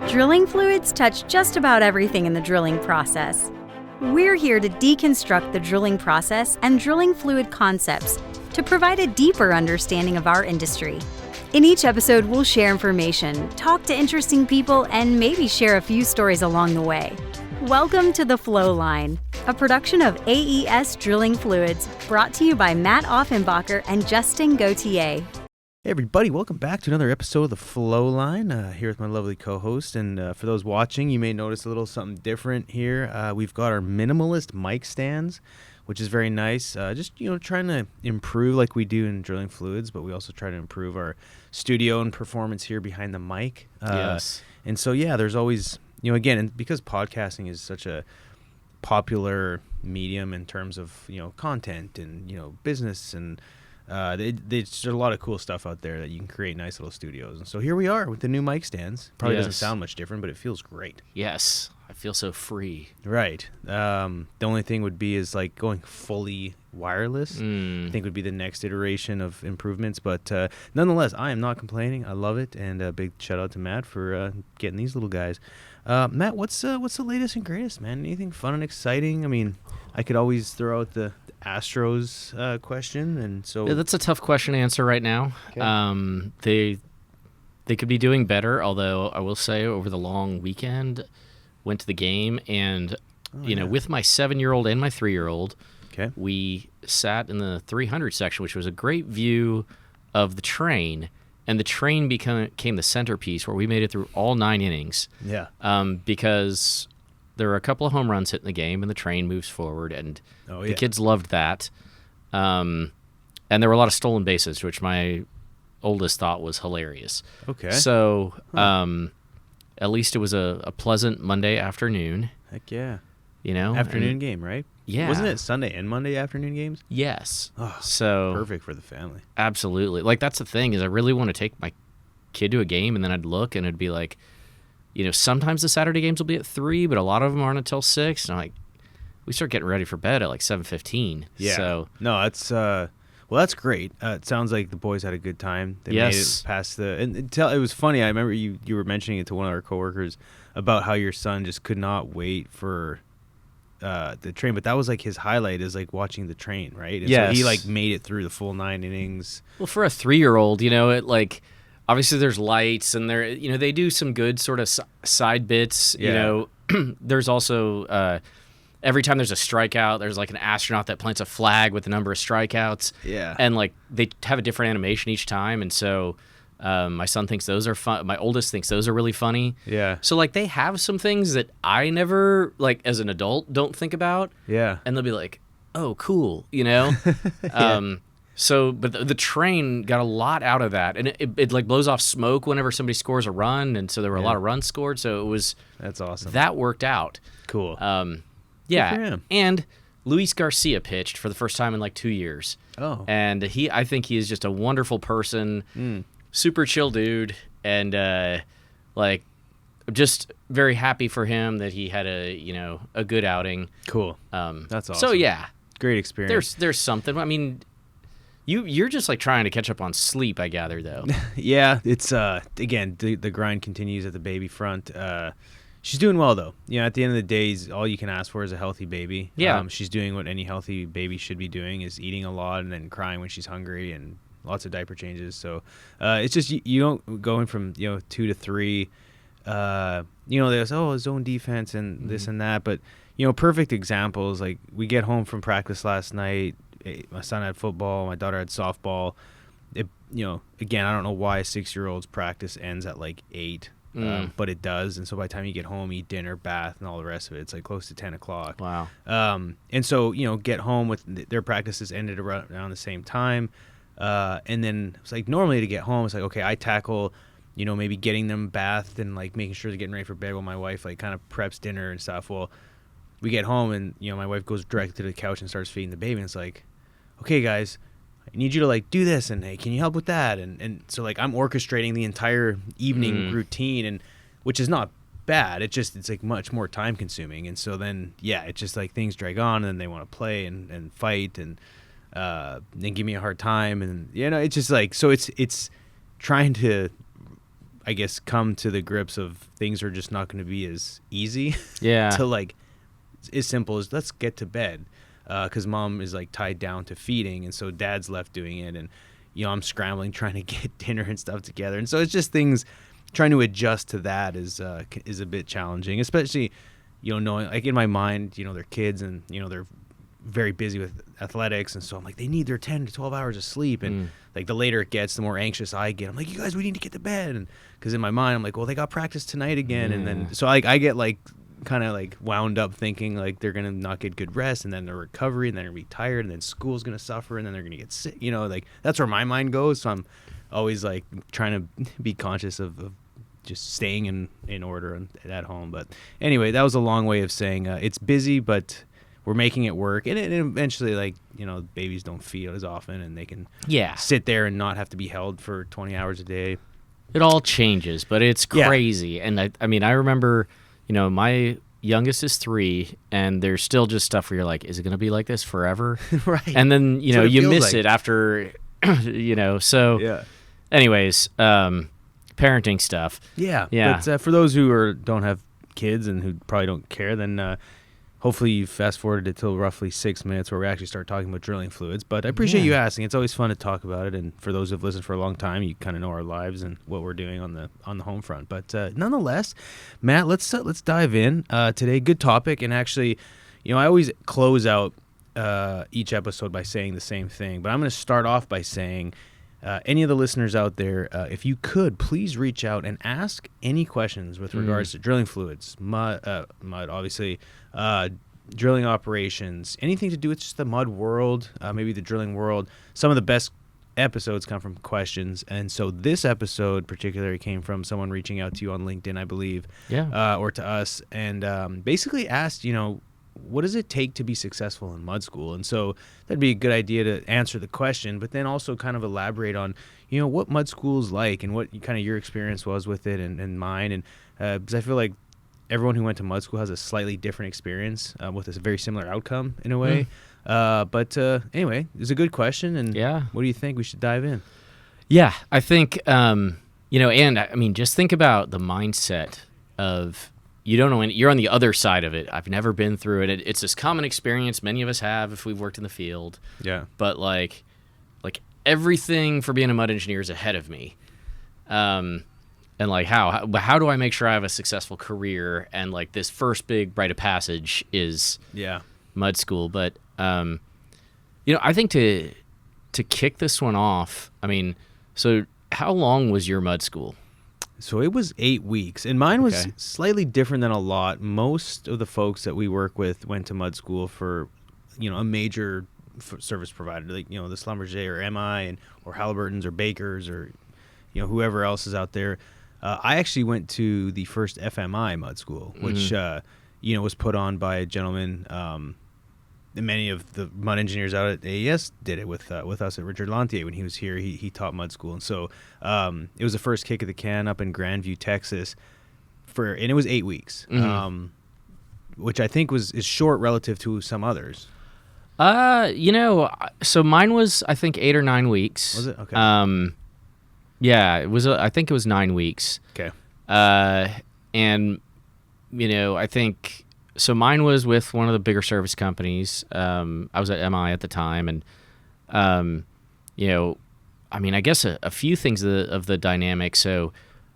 Drilling fluids touch just about everything in the drilling process. We're here to deconstruct the drilling process and drilling fluid concepts to provide a deeper understanding of our industry. In each episode, we'll share information, talk to interesting people, and maybe share a few stories along the way. Welcome to the Flowline, a production of AES Drilling Fluids, brought to you by Matt Offenbacher and Justin Gauthier. Hey everybody, welcome back to another episode of the Flowline, here with my lovely co-host, and for those watching, you may notice a little something different here. We've got our minimalist mic stands, which is very nice, just, trying to improve like we do in drilling fluids, but we also try to improve our studio and performance here behind the mic. Yes. And so, there's always, again, and because podcasting is such a popular medium in terms of, content and, business and there's a lot of cool stuff out there that you can create nice little studios. And so here we are with the new mic stands. Probably doesn't sound much different, but it feels great. Yes. I feel so free. Right. The only thing would be is like going fully wireless. I think would be the next iteration of improvements. But nonetheless, I am not complaining. I love it. And a big shout out to Matt for getting these little guys. Matt, what's the latest and greatest, man? Anything fun and exciting? I mean, I could always throw out the Astros question, and so that's a tough question to answer right now. Okay. They could be doing better, although I will say over the long weekend, went to the game, and with my 7-year-old and my 3-year-old, we sat in the 300 section, which was a great view of the train, and the train became the centerpiece where we made it through all 9 innings. Yeah. Because there were a couple of home runs hit in the game, and the train moves forward, and the kids loved that. And there were a lot of stolen bases, which my oldest thought was hilarious. Okay. So at least it was a pleasant Monday afternoon. Heck yeah. Afternoon game, right? Yeah. Wasn't it Sunday and Monday afternoon games? Yes. Oh, so perfect for the family. Absolutely. Like, that's the thing, is I really want to take my kid to a game, and then I'd look, and it'd be like, sometimes the Saturday games will be at 3, but a lot of them aren't until 6. And I'm like, we start getting ready for bed at like 7:15. Yeah. So no, it's that's great. It sounds like the boys had a good time. They made it past it was funny. I remember you were mentioning it to one of our coworkers about how your son just could not wait for the train, but that was like his highlight, is like watching the train, right? And so he like made it through the full 9 innings. Well, for a 3-year-old, it like, obviously there's lights, and they do some good sort of side bits. There's also every time there's a strikeout, there's like an astronaut that plants a flag with the number of strikeouts. Yeah. And like they have a different animation each time, and so my son thinks those are fun. My oldest thinks those are really funny. Yeah. So like they have some things that I never, like as an adult, don't think about. Yeah. And they'll be like, "Oh, cool," Yeah. So, but the train got a lot out of that, and it like blows off smoke whenever somebody scores a run, and so there were a lot of runs scored. So that's awesome. That worked out. Cool. Yeah, and Luis Garcia pitched for the first time in like 2 years. Oh, and I think he is just a wonderful person, super chill dude, and like just very happy for him that he had a good outing. Cool. That's awesome. So yeah, great experience. There's something. I mean, You're just like trying to catch up on sleep, I gather, though. Yeah, it's again the grind continues at the baby front. She's doing well though. At the end of the day, all you can ask for is a healthy baby. Yeah, she's doing what any healthy baby should be doing, is eating a lot and then crying when she's hungry, and lots of diaper changes. So it's just you don't going from 2 to 3. There's zone defense and this and that, but perfect examples, like we get home from practice last night. My son had football, my daughter had softball. Again, I don't know why a 6-year-old's practice ends at like 8, but it does. And so by the time you get home, eat dinner, bath, and all the rest of it, it's like close to 10 o'clock. Wow. And so, get home with their practices ended around the same time. And then it's like normally to get home, it's like, okay, I tackle, maybe getting them bathed and like making sure they're getting ready for bed while my wife like kind of preps dinner and stuff. Well, we get home and, my wife goes directly to the couch and starts feeding the baby. And it's like, okay, guys, I need you to like do this, and hey, can you help with that? And so like I'm orchestrating the entire evening routine, and which is not bad. It's like much more time consuming. And so then, it's just like things drag on, and then they want to play and fight and then give me a hard time. And, it's just like, so it's trying to I guess, come to the grips of things are just not going to be as easy. Yeah. To like, as simple as let's get to bed, because mom is like tied down to feeding, and so dad's left doing it, and I'm scrambling trying to get dinner and stuff together, and so it's just things trying to adjust to that is a bit challenging, especially knowing like in my mind they're kids and they're very busy with athletics, and so I'm like they need their 10 to 12 hours of sleep, and like the later it gets the more anxious I get. I'm like, you guys, we need to get to bed, and because in my mind I'm like, well, they got practice tonight again, and then so like I get like kind of like wound up thinking like they're gonna not get good rest, and then their recovery, and then they're gonna be tired, and then school's gonna suffer, and then they're gonna get sick, like that's where my mind goes. So I'm always like trying to be conscious of just staying in order at home. But anyway, that was a long way of saying it's busy, but we're making it work, and eventually, like babies don't feed as often, and they can sit there and not have to be held for 20 hours a day. It all changes, but it's crazy. And I mean, I remember, my youngest is 3, and there's still just stuff where you're like, is it going to be like this forever? Right. And then you miss it after, So, yeah. Anyways, parenting stuff. Yeah. Yeah. But for those who don't have kids and who probably don't care, then hopefully you fast forwarded it till roughly 6 minutes where we actually start talking about drilling fluids. But I appreciate you asking. It's always fun to talk about it, and for those who've listened for a long time, you kind of know our lives and what we're doing on the home front. But nonetheless, Matt, let's dive in today. Good topic, and actually, I always close out each episode by saying the same thing, but I'm going to start off by saying, any of the listeners out there, if you could, please reach out and ask any questions with regards to drilling fluids, mud obviously, drilling operations, anything to do with just the mud world, maybe the drilling world. Some of the best episodes come from questions, and so this episode particularly came from someone reaching out to you on LinkedIn, I believe, or to us, and basically asked, what does it take to be successful in mud school? And so that'd be a good idea to answer the question, but then also kind of elaborate on, what mud school is like and what kind of your experience was with it and mine. And because I feel like everyone who went to mud school has a slightly different experience with a very similar outcome in a way. But anyway, it's a good question. And what do you think? We should dive in. Yeah, I think, and I mean, just think about the mindset of, you don't know, you're on the other side of it. I've never been through it. It's this common experience many of us have if we've worked in the field. Yeah. But like everything for being a mud engineer is ahead of me. And like how do I make sure I have a successful career? And like this first big rite of passage is mud school. But I think to kick this one off, I mean, so how long was your mud school? So it was 8 weeks, and mine was slightly different than a lot. Most of the folks that we work with went to mud school for, a major service provider, like, the Schlumberger or MI or Halliburton's or Baker's or, whoever else is out there. I actually went to the first FMI mud school, which, was put on by a gentleman. Many of the mud engineers out at AES did it with us at Richard Lantier when he was here. He taught mud school, and so it was the first kick of the can up in Grandview, Texas, and it was 8 weeks, which I think is short relative to some others. So mine was, I think, 8 or 9 weeks. Was it? Okay. Yeah, it was. I think it was 9 weeks. Okay. And I think. So mine was with one of the bigger service companies. I was at MI at the time, and I mean, I guess a few things of the dynamic. So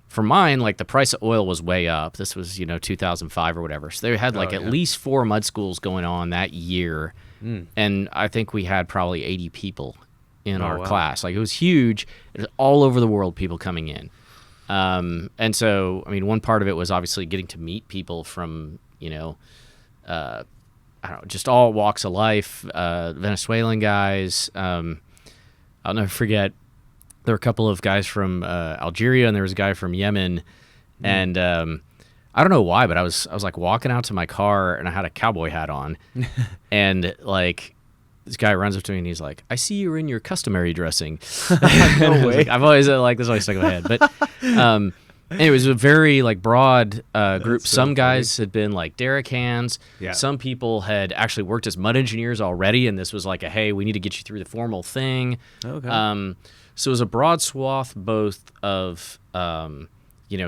for mine, like the price of oil was way up. This was 2005 or whatever. So they had at least 4 mud schools going on that year, and I think we had probably 80 people in our class. Like it was huge. It was all over the world, people coming in, and so I mean, one part of it was obviously getting to meet people from I don't know, just all walks of life, Venezuelan guys. I'll never forget, there were a couple of guys from Algeria, and there was a guy from Yemen. And I don't know why, but I was like walking out to my car, and I had a cowboy hat on. And like this guy runs up to me, and he's like, I see you're in your customary dressing. No way. I've always this always stuck in my head. But it was a very broad group. So some guys had been derrick hands. Yeah. Some people had actually worked as mud engineers already, and this was like hey, we need to get you through the formal thing. Okay. So it was a broad swath both of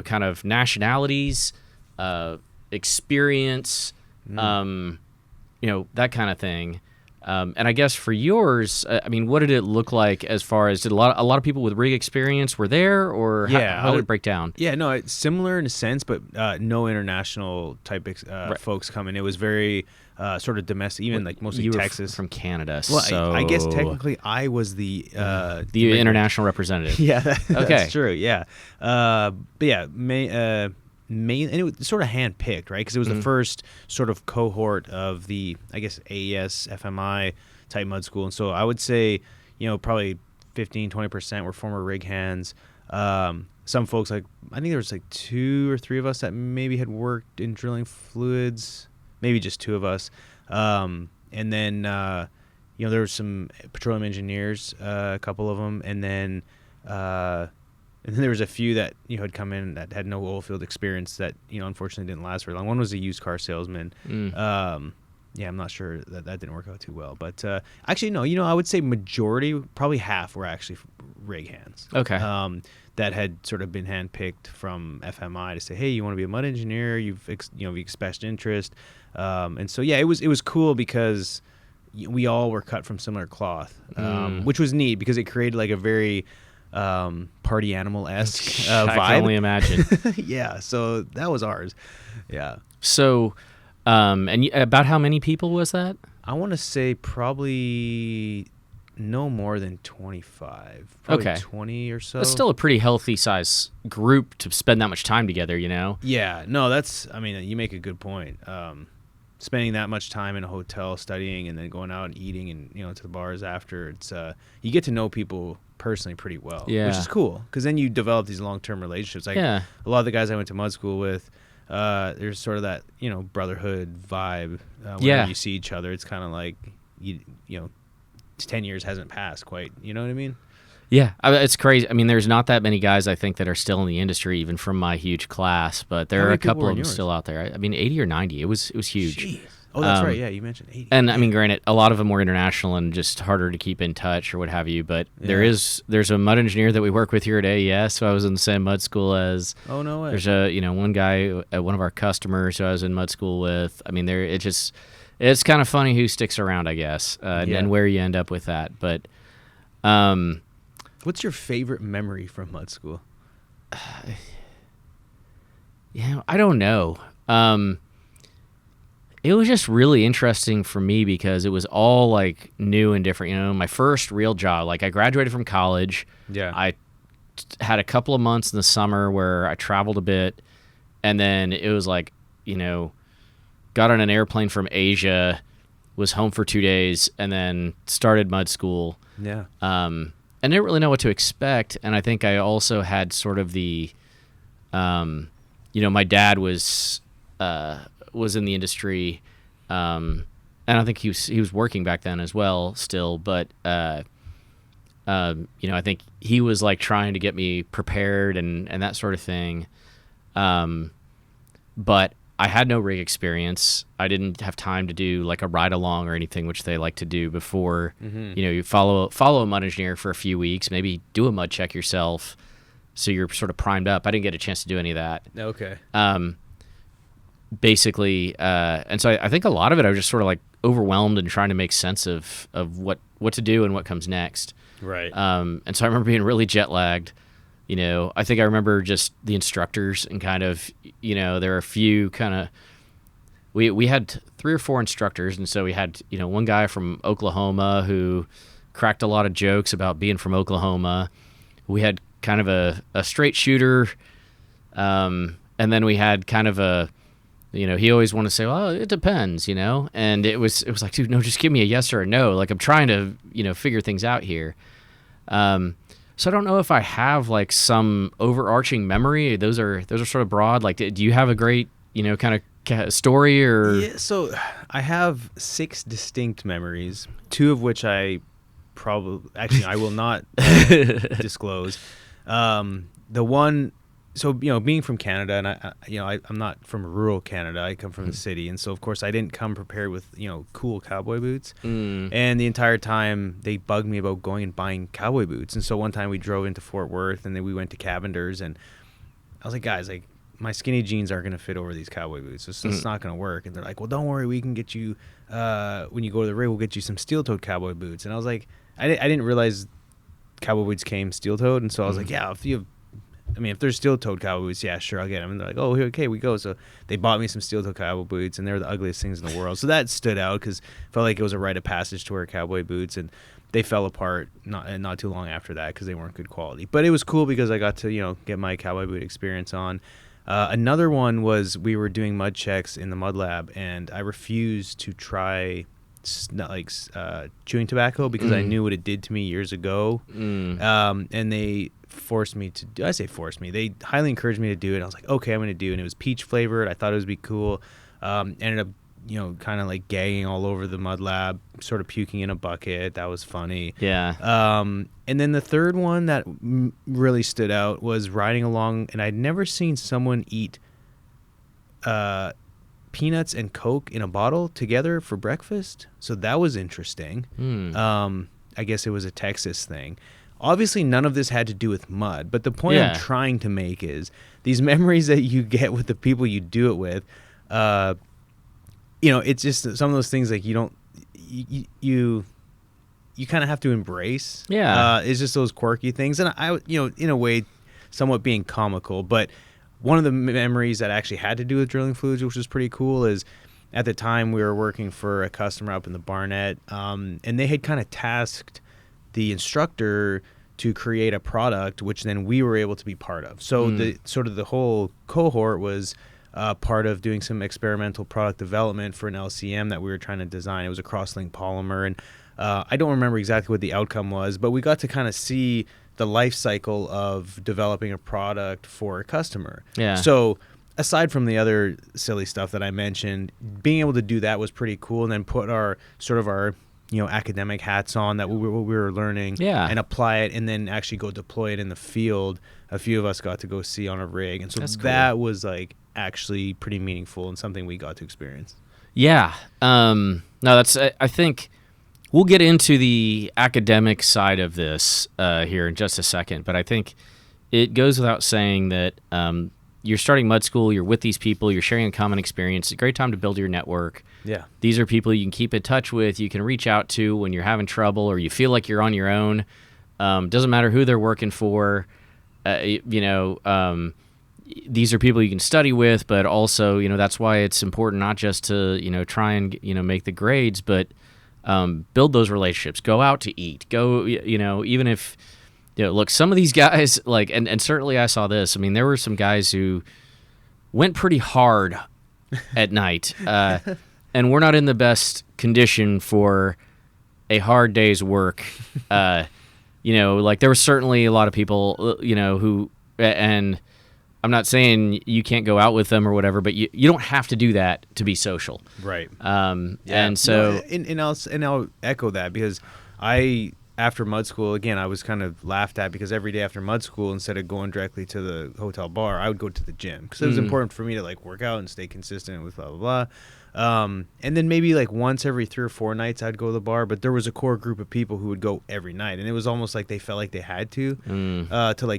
kind of nationalities, experience, that kind of thing. And I guess for yours, what did it look like as far as did a lot of people with rig experience were there, or how did it break down? Yeah, no, it's similar in a sense, but no international type folks coming. It was very sort of domestic, even like mostly you were Texas from Canada. Well, so I guess technically I was the international representative. Yeah, okay, that's true. Yeah, but yeah, and it was sort of hand-picked, right? Because it was the first sort of cohort of the, I guess, AES, FMI type mud school. And so I would say, probably 15-20% were former rig hands. Some folks, like, I think there was like 2 or 3 of us that maybe had worked in drilling fluids, maybe just 2 of us. And then, there were some petroleum engineers, a couple of them. And then there was a few that had come in that had no oil field experience that unfortunately didn't last very long. One was a used car salesman. I'm not sure that didn't work out too well. But actually, no. I would say majority, probably half, were actually rig hands. Okay. That had sort of been handpicked from FMI to say, hey, you want to be a mud engineer? You've expressed interest, and so it was cool because we all were cut from similar cloth, which was neat because it created like a very party animal-esque vibe. I can only imagine. Yeah, so that was ours. Yeah. So, and about how many people was that? I want to say probably no more than 25. Probably okay. 20 or so. That's still a pretty healthy size group to spend that much time together, Yeah, no, you make a good point. Spending that much time in a hotel studying and then going out and eating and to the bars after, it's you get to know people personally pretty well, which is cool because then you develop these long-term relationships. Like a lot of the guys I went to mud school with, there's sort of that brotherhood vibe. Whenever you see each other, it's kind of like you 10 years hasn't passed quite. You know what I mean? Yeah, it's crazy. There's not that many guys I think that are still in the industry, even from my huge class, but there are a couple of them still out there. 80 or 90. It was huge. Jeez. Oh, that's right. Yeah, you mentioned 80. And granted, a lot of them were international and just harder to keep in touch or what have you. But there's a mud engineer that we work with here at AES, who I was in the same mud school as. Oh, no way. There's one guy at one of our customers who I was in mud school with. It's kind of funny who sticks around, I guess, and where you end up with that. But what's your favorite memory from mud school? I don't know. It was just really interesting for me because it was all like new and different. My first real job, like I graduated from college. Yeah. I had a couple of months in the summer where I traveled a bit, and then it was like, got on an airplane from Asia, was home for 2 days, and then started mud school. Yeah. I didn't really know what to expect, and I think I also had sort of the, my dad was in the industry, and I think he was working back then as well still, but I think he was like trying to get me prepared and that sort of thing, but I had no rig experience. I didn't have time to do like a ride along or anything, which they like to do before. You follow a mud engineer for a few weeks, maybe do a mud check yourself, so you're sort of primed up. I didn't get a chance to do any of that. Okay. Basically, and so I think a lot of it I was just sort of like overwhelmed and trying to make sense of what to do and what comes next. Right. And so I remember being really jet lagged. I think I remember just the instructors and kind of, there are a few kind of, we had 3 or 4 instructors. And so we had, one guy from Oklahoma who cracked a lot of jokes about being from Oklahoma. We had kind of a straight shooter. And then we had kind of a, he always wanted to say, well, it depends, and it was like, dude, no, just give me a yes or a no. Like I'm trying to, figure things out here. So I don't know if I have like some overarching memory. Those are sort of broad. Like, do you have a great, kind of story or? Yeah, so I have 6 distinct memories, 2 of which I will not disclose. The one, so being from Canada, and I'm not from rural Canada. I come from the city, and so of course I didn't come prepared with cool cowboy boots. And the entire time they bugged me about going and buying cowboy boots. And so one time we drove into Fort Worth, and then we went to Cavender's, and I was like, guys, like my skinny jeans aren't gonna fit over these cowboy boots. It's not gonna work. And they're like, well, don't worry, we can get you when you go to the rig, we'll get you some steel-toed cowboy boots. And I was like, I didn't realize cowboy boots came steel-toed, and so I was like, yeah, if there's steel-toed cowboy boots, yeah, sure, I'll get them. And they're like, oh, okay, we go. So they bought me some steel-toed cowboy boots, and they're the ugliest things in the world. So that stood out because I felt like it was a rite of passage to wear cowboy boots, and they fell apart not too long after that because they weren't good quality. But it was cool because I got to get my cowboy boot experience on. Another one was we were doing mud checks in the mud lab, and I refused to try chewing tobacco because I knew what it did to me years ago. And they forced me to do. I say forced me. They highly encouraged me to do it. I was like, okay, I'm going to do it. And it was peach flavored. I thought it would be cool. Ended up, kind of like gagging all over the mud lab, sort of puking in a bucket. That was funny. Yeah. And then the third one that really stood out was riding along, and I'd never seen someone eat peanuts and Coke in a bottle together for breakfast. So that was interesting. I guess it was a Texas thing. Obviously, none of this had to do with mud, but the point I'm trying to make is these memories that you get with the people you do it with, it's just some of those things like you kind of have to embrace. Yeah. It's just those quirky things. And I, in a way, somewhat being comical, but one of the memories that actually had to do with drilling fluids, which was pretty cool, is at the time we were working for a customer up in the Barnett, and they had kind of tasked the instructor to create a product, which then we were able to be part of. So the whole cohort was part of doing some experimental product development for an LCM that we were trying to design. It was a cross-link polymer, and I don't remember exactly what the outcome was, but we got to kind of see the life cycle of developing a product for a customer. Yeah. So aside from the other silly stuff that I mentioned, being able to do that was pretty cool, and then put our academic hats on that we were learning and apply it, and then actually go deploy it in the field. A few of us got to go see on a rig, and so that was like actually pretty meaningful and something we got to experience. Yeah. No, that's, I think we'll get into the academic side of this here in just a second, but I think it goes without saying that you're starting mud school, you're with these people, you're sharing a common experience. It's a great time to build your network. Yeah. These are people you can keep in touch with, you can reach out to when you're having trouble or you feel like you're on your own. Doesn't matter who they're working for. These are people you can study with, but also, that's why it's important not just to, try and, make the grades, but build those relationships. Go out to eat. Go, even if... look, some of these guys, and certainly I saw this. I mean, there were some guys who went pretty hard at night, and we're not in the best condition for a hard day's work. There were certainly a lot of people, who, and I'm not saying you can't go out with them or whatever, but you don't have to do that to be social. Right. And so... And I'll echo that because after mud school, again, I was kind of laughed at because every day after mud school, instead of going directly to the hotel bar, I would go to the gym because it was important for me to work out and stay consistent with blah, blah, blah. And then maybe once every 3 or 4 nights I'd go to the bar, but there was a core group of people who would go every night. And it was almost like they felt like they had to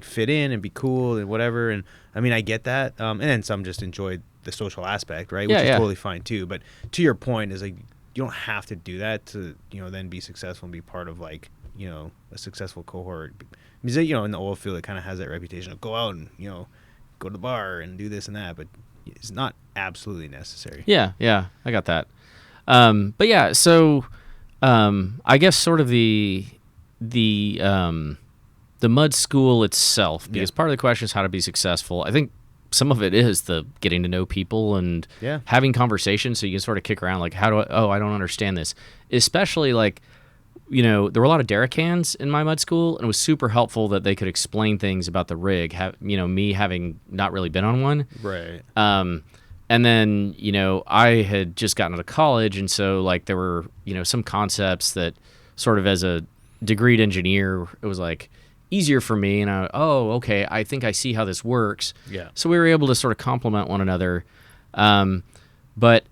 fit in and be cool and whatever. And I mean, I get that. And then some just enjoyed the social aspect, right? Which is totally fine too. But to your point is you don't have to do that to, then be successful and be part of a successful cohort. Because, in the oil field, it kind of has that reputation of go out and, go to the bar and do this and that, but it's not absolutely necessary. Yeah, I got that. But yeah, so I guess sort of the mud school itself, because part of the question is how to be successful. I think some of it is the getting to know people and having conversations so you can sort of kick around I don't understand this. Especially there were a lot of derricans in my mud school, and it was super helpful that they could explain things about the rig, me having not really been on one. Right. And then, I had just gotten out of college, and so there were, some concepts that sort of as a degreed engineer, it was easier for me, and okay, I think I see how this works. Yeah. So we were able to sort of complement one another. But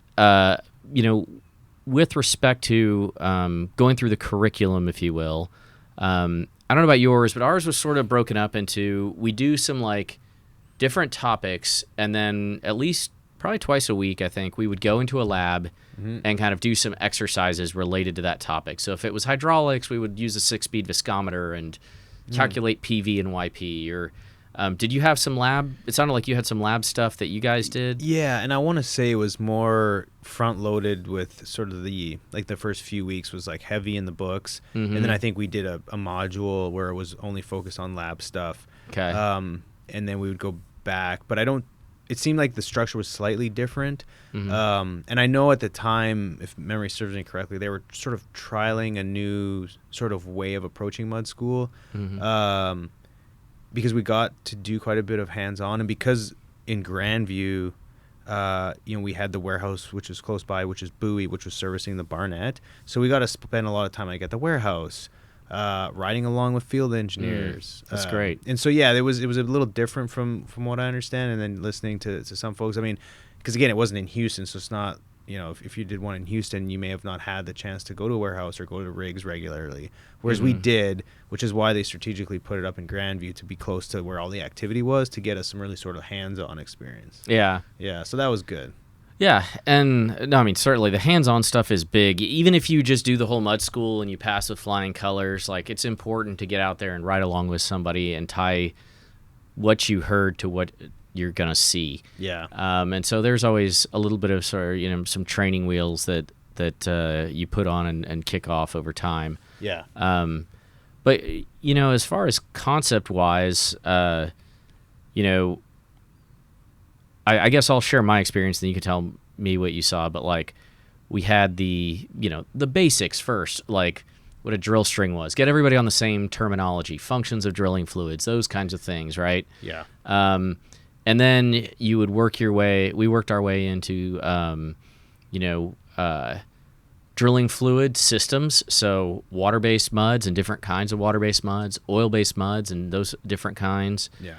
with respect to going through the curriculum, if you will, I don't know about yours, but ours was sort of broken up into, we do some different topics, and then at least probably twice a week, I think, we would go into a lab and kind of do some exercises related to that topic. So if it was hydraulics, we would use a 6-speed viscometer and calculate PV and YP. Or did you have some lab? It sounded like you had some lab stuff that you guys did. Yeah, and I want to say it was more front-loaded with sort of the first few weeks was like heavy in the books, and then I think we did a module where it was only focused on lab stuff. Okay. And then we would go back, but it seemed like the structure was slightly different. And I know at the time, if memory serves me correctly, they were sort of trialing a new sort of way of approaching mud school. Because we got to do quite a bit of hands-on, and because in Grandview, we had the warehouse, which was close by, which is Bowie, which was servicing the Barnett. So we got to spend a lot of time at the warehouse, riding along with field engineers. That's great. And so it was a little different from what I understand, and then listening to some folks. I mean, because again, it wasn't in Houston, so it's not. If you did one in Houston, you may have not had the chance to go to a warehouse or go to rigs regularly. Whereas we did, which is why they strategically put it up in Grandview to be close to where all the activity was, to get us some really sort of hands-on experience. Yeah. Yeah, so that was good. Yeah, and no, I mean, certainly the hands-on stuff is big. Even if you just do the whole mud school and you pass with flying colors, like it's important to get out there and ride along with somebody and tie what you heard to what you're gonna see. Yeah. And so there's always a little bit of sort of, some training wheels that you put on and kick off over time. Yeah. But as far as concept wise, I guess I'll share my experience, and you can tell me what you saw. But like, we had the basics first, like what a drill string was. Get everybody on the same terminology, functions of drilling fluids, those kinds of things, right? Yeah. And then you would work your way. We worked our way into, drilling fluid systems. So water-based muds and different kinds of water-based muds, oil-based muds and those different kinds. Yeah.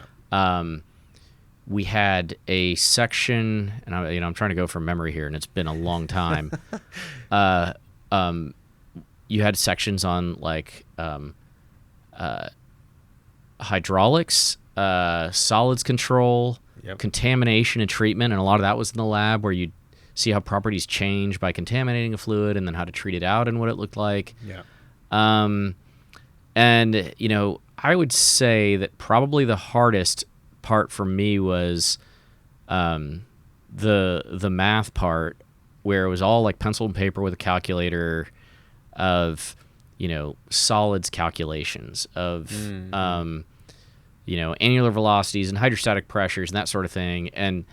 We had a section, and I'm trying to go from memory here, and it's been a long time. You had sections on like hydraulics, solids control, contamination and treatment, and a lot of that was in the lab, where you'd see how properties change by contaminating a fluid, and then how to treat it out and what it looked like. Yeah. And I would say that probably the hardest part for me was the math part, where it was all like pencil and paper with a calculator of solids calculations of annular velocities and hydrostatic pressures and that sort of thing. And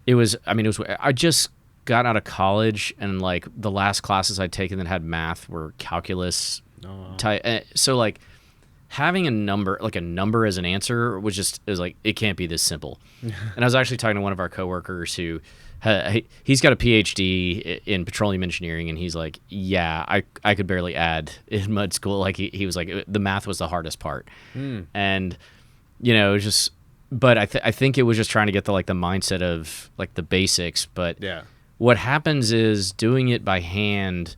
I just got out of college, and like the last classes I'd taken that had math were calculus type. So like having a number as an answer was like, it can't be this simple. And I was actually talking to one of our coworkers who he's got a PhD in petroleum engineering, and he's like, yeah, I could barely add in mud school. Like he was like, the math was the hardest part. And it was just, but I think it was just trying to get the mindset of like the basics. But Yeah. What happens is doing it by hand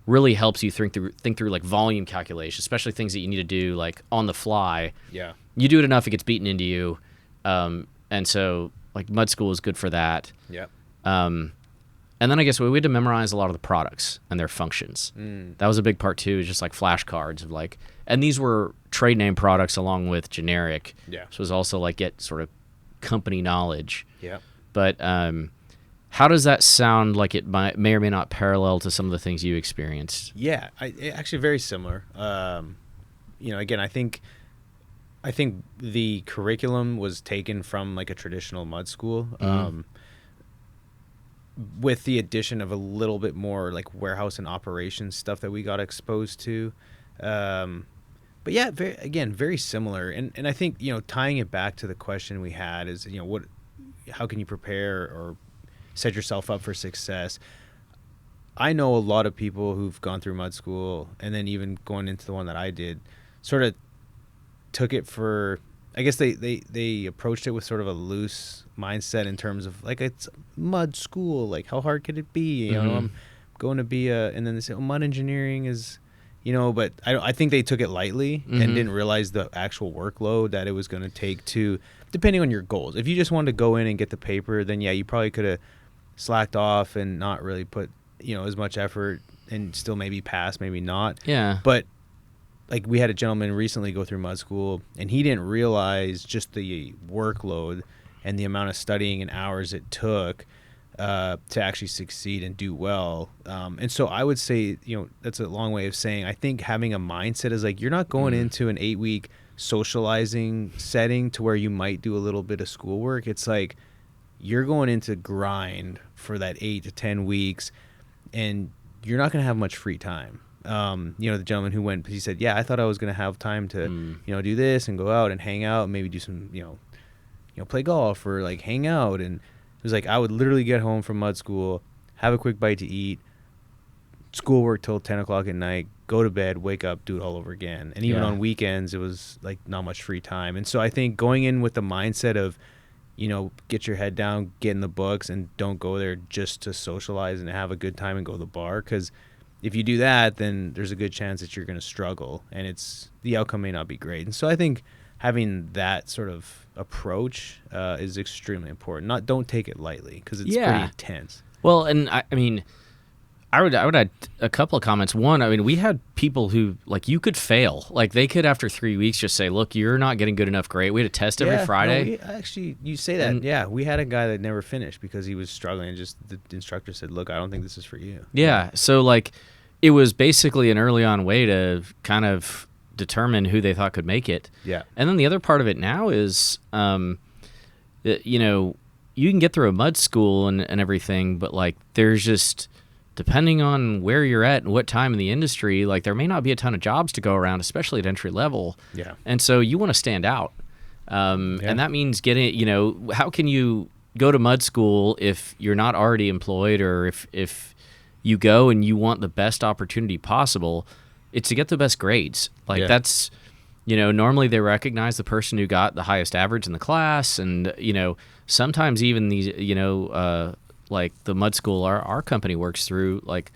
really helps you think through like volume calculation, especially things that you need to do like on the fly. Yeah. You do it enough, it gets beaten into you. And so like mud school is good for that. Yeah. And then I guess we had to memorize a lot of the products and their functions. That was a big part too, just like flashcards of like, and these were trade name products along with generic. Yeah. So it was also like get sort of company knowledge. Yeah. But how does that sound like it may or may not parallel to some of the things you experienced? Yeah, actually very similar. Again, I think the curriculum was taken from like a traditional mud school, with the addition of a little bit more like warehouse and operations stuff that we got exposed to. But yeah, very similar. And I think, tying it back to the question we had is, how can you prepare or set yourself up for success? I know a lot of people who've gone through mud school, and then even going into the one that I did, sort of took it for, I guess they approached it with sort of a loose mindset in terms of like, it's mud school, like how hard could it be? I'm going to be and then they say, mud engineering is, but I think they took it lightly Mm-hmm. and didn't realize the actual workload that it was going to take to, depending on your goals. If you just wanted to go in and get the paper, then yeah, you probably could have slacked off and not really put, as much effort and still maybe pass, maybe not. Yeah. But like we had a gentleman recently go through mud school, and he didn't realize just the workload and the amount of studying and hours it took to actually succeed and do well. And so I would say, that's a long way of saying, I think having a mindset is like, you're not going into an 8-week socializing setting to where you might do a little bit of schoolwork. It's like you're going into grind for that 8 to 10 weeks, and you're not going to have much free time. The gentleman who went, he said, yeah, I thought I was going to have time to, do this and go out and hang out and maybe do some, play golf or like hang out. And it was like, I would literally get home from mud school, have a quick bite to eat, schoolwork till 10 o'clock at night, go to bed, wake up, do it all over again. And even on weekends, it was like not much free time. And so I think going in with the mindset of, get your head down, get in the books, and don't go there just to socialize and have a good time and go to the bar. Because if you do that, then there's a good chance that you're going to struggle, and the outcome may not be great. And so I think having that sort of approach is extremely important. Don't take it lightly, because it's pretty intense. Well, and I mean, I would add a couple of comments. One, I mean, we had people who, like, you could fail. Like, they could, after 3 weeks, just say, look, you're not getting good enough grade. We had a test every Friday. No, actually, you say that. And, we had a guy that never finished because he was struggling. And just the instructor said, look, I don't think this is for you. Yeah. So, like, it was basically an early on way to kind of determine who they thought could make it. Yeah. And then the other part of it now is, you can get through a mud school and everything, but, like, there's just, depending on where you're at and what time in the industry, like, there may not be a ton of jobs to go around, especially at entry level. Yeah. And so you want to stand out. And that means getting, how can you go to mud school if you're not already employed, or if you go and you want the best opportunity possible? It's to get the best grades. Like, that's, normally they recognize the person who got the highest average in the class. And, sometimes even these, like the mud school our company works through, like,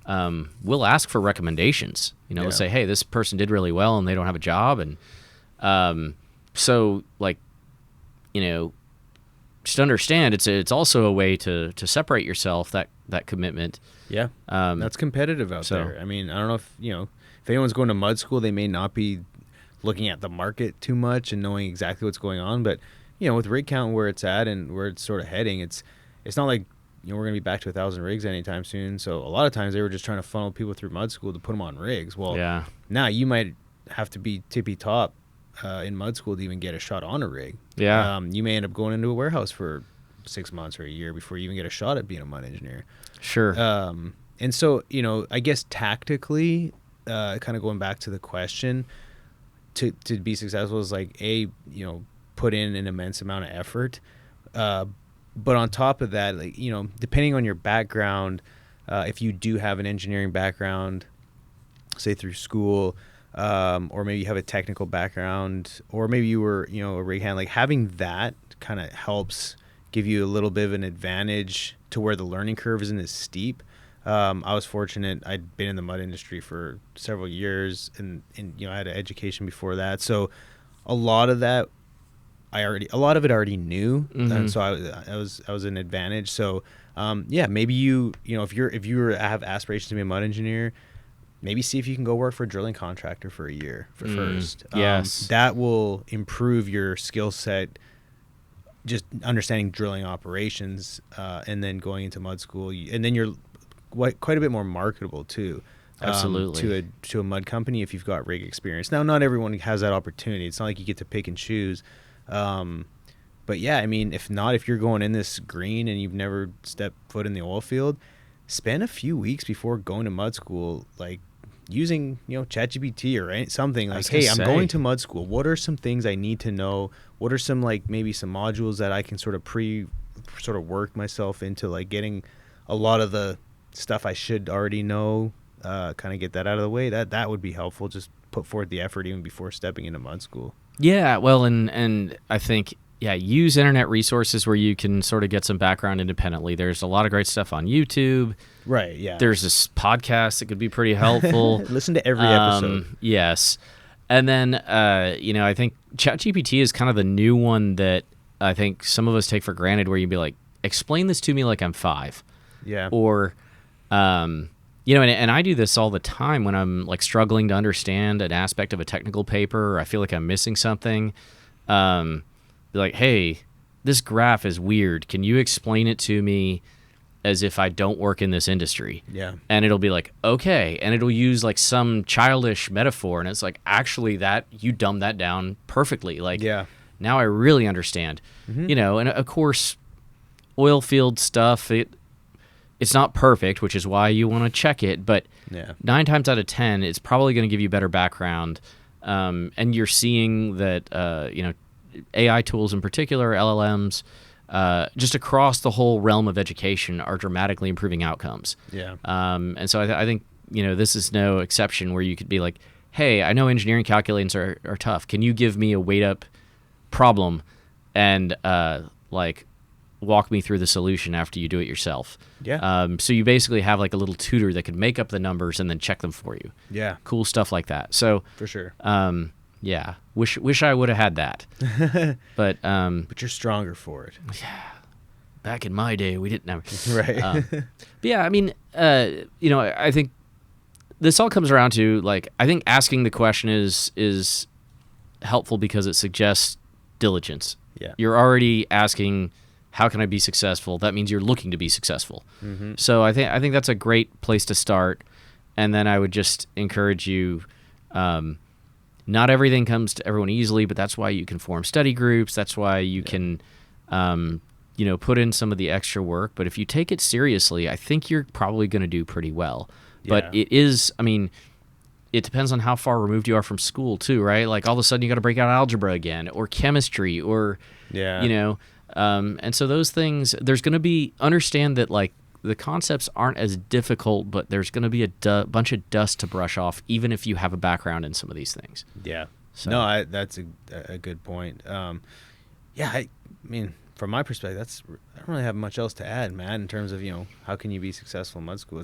we'll ask for recommendations. They'll say, hey, this person did really well and they don't have a job. And so, like, just understand it's also a way to separate yourself, that commitment. Yeah. That's competitive out there. I mean, I don't know if anyone's going to mud school, they may not be looking at the market too much and knowing exactly what's going on. But, with rig count where it's at and where it's sort of heading, it's not like, we're going to be back to 1,000 rigs anytime soon. So a lot of times they were just trying to funnel people through mud school to put them on rigs. Well, now you might have to be tippy top in mud school to even get a shot on a rig. Yeah. You may end up going into a warehouse for 6 months or a year before you even get a shot at being a mud engineer. Sure. And so, I guess tactically, kind of going back to the question, to be successful is like, put in an immense amount of effort. But on top of that, like, depending on your background, if you do have an engineering background, say through school, or maybe you have a technical background, or maybe you were, a rig hand, like, having that kind of helps give you a little bit of an advantage to where the learning curve isn't as steep. I was fortunate. I'd been in the mud industry for several years, and I had an education before that. So a lot of that, a lot of it I already knew, and so I was an advantage. So, maybe if you have aspirations to be a mud engineer, maybe see if you can go work for a drilling contractor for a year first. Yes, that will improve your skill set. Just understanding drilling operations, and then going into mud school, and then you're quite a bit more marketable too. Absolutely. To a mud company if you've got rig experience. Now, not everyone has that opportunity. It's not like you get to pick and choose. But yeah, I mean, if you're going in this green and you've never stepped foot in the oil field, spend a few weeks before going to mud school, like using, ChatGPT or something like, hey, I'm going to mud school. What are some things I need to know? What are some, like, maybe some modules that I can sort of work myself into, like, getting a lot of the stuff I should already know, kind of get that out of the way. That would be helpful. Just put forth the effort even before stepping into mud school. Yeah, well, and I think, use internet resources where you can sort of get some background independently. There's a lot of great stuff on YouTube. Right, yeah. There's this podcast that could be pretty helpful. Listen to every episode. Yes. And then, I think ChatGPT is kind of the new one that I think some of us take for granted, where you'd be like, explain this to me like I'm 5. Yeah. Or, and I do this all the time when I'm like struggling to understand an aspect of a technical paper, or I feel like I'm missing something. Be like, hey, this graph is weird. Can you explain it to me as if I don't work in this industry? Yeah. And it'll be like, okay. And it'll use like some childish metaphor. And it's like, actually, that you dumbed that down perfectly. Like, Yeah. now I really understand. And of course, oil field stuff, it's not perfect, which is why you want to check it. But 9 times out of 10, it's probably going to give you better background. And you're seeing that, AI tools in particular, LLMs, just across the whole realm of education are dramatically improving outcomes. Yeah. And so I think, this is no exception, where you could be like, hey, I know engineering calculators are tough. Can you give me a weight up problem and walk me through the solution after you do it yourself? Yeah. So you basically have like a little tutor that could make up the numbers and then check them for you. Yeah. Cool stuff like that. So For sure. Yeah. Wish I would have had that. But you're stronger for it. back in my day we didn't have Right. but yeah, I mean, I think this all comes around to, like, I think asking the question is helpful because it suggests diligence. Yeah. You're already asking, how can I be successful? That means you're looking to be successful. Mm-hmm. So I think that's a great place to start. And then I would just encourage you, not everything comes to everyone easily, but that's why you can form study groups. That's why you can, put in some of the extra work. But if you take it seriously, I think you're probably going to do pretty well. Yeah. But it depends on how far removed you are from school too, right? Like all of a sudden you got to break out algebra again, or chemistry, or, and so those things, there's going to be, understand that like the concepts aren't as difficult, but there's going to be a bunch of dust to brush off, even if you have a background in some of these things. Yeah. So. No, that's a good point. I mean, from my perspective, I don't really have much else to add, Matt, in terms of, how can you be successful in med school?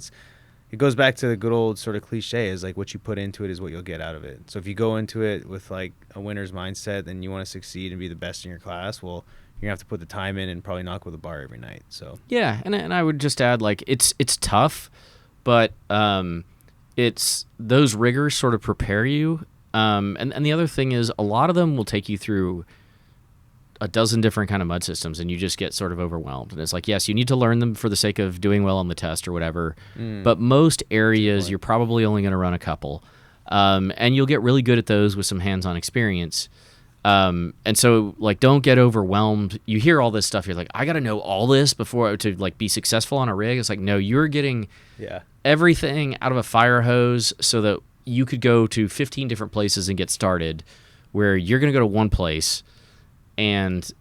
It goes back to the good old sort of cliche, is like what you put into it is what you'll get out of it. So if you go into it with like a winner's mindset and you want to succeed and be the best in your class, well, you're gonna have to put the time in and probably knock with a bar every night. So yeah, and I would just add, like, it's tough, but it's those rigors sort of prepare you. And the other thing is, a lot of them will take you through a dozen different kind of mud systems, and you just get sort of overwhelmed. And it's like, yes, you need to learn them for the sake of doing well on the test or whatever. But most areas, you're probably only going to run a couple. And you'll get really good at those with some hands-on experience. And so, like, don't get overwhelmed. You hear all this stuff, you're like, I got to know all this before to, like, be successful on a rig. It's like, no, you're getting everything out of a fire hose so that you could go to 15 different places and get started, where you're going to go to one place and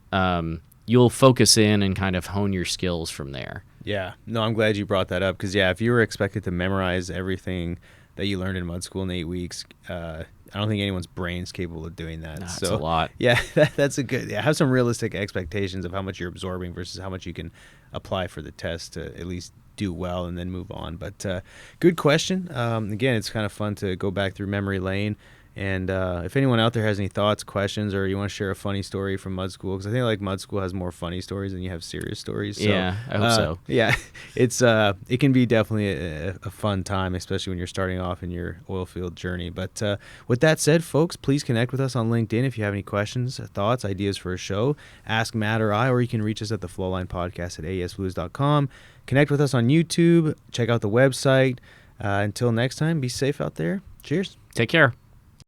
you'll focus in and kind of hone your skills from there. Yeah. No, I'm glad you brought that up, because, if you were expected to memorize everything that you learned in med school in 8 weeks, I don't think anyone's brain's capable of doing that. That's so a lot. Yeah, that's a good. Yeah, have some realistic expectations of how much you're absorbing versus how much you can apply for the test to at least do well and then move on. But good question. Again, it's kind of fun to go back through memory lane. And if anyone out there has any thoughts, questions, or you want to share a funny story from mud school, because I think like mud school has more funny stories than you have serious stories. So, yeah, I hope so. Yeah, it can be definitely a fun time, especially when you're starting off in your oil field journey. But with that said, folks, please connect with us on LinkedIn if you have any questions, thoughts, ideas for a show. Ask Matt or I, or you can reach us at the Flowline podcast at aesfluids.com. Connect with us on YouTube. Check out the website. Until next time, be safe out there. Cheers. Take care.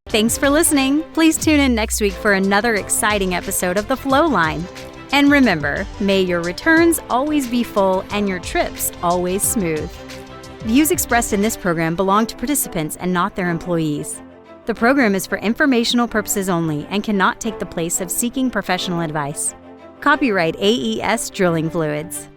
Thanks for listening. Please tune in next week for another exciting episode of the Flowline. And remember, may your returns always be full and your trips always smooth. Views expressed in this program belong to participants and not their employees. The program is for informational purposes only and cannot take the place of seeking professional advice. Copyright AES Drilling Fluids.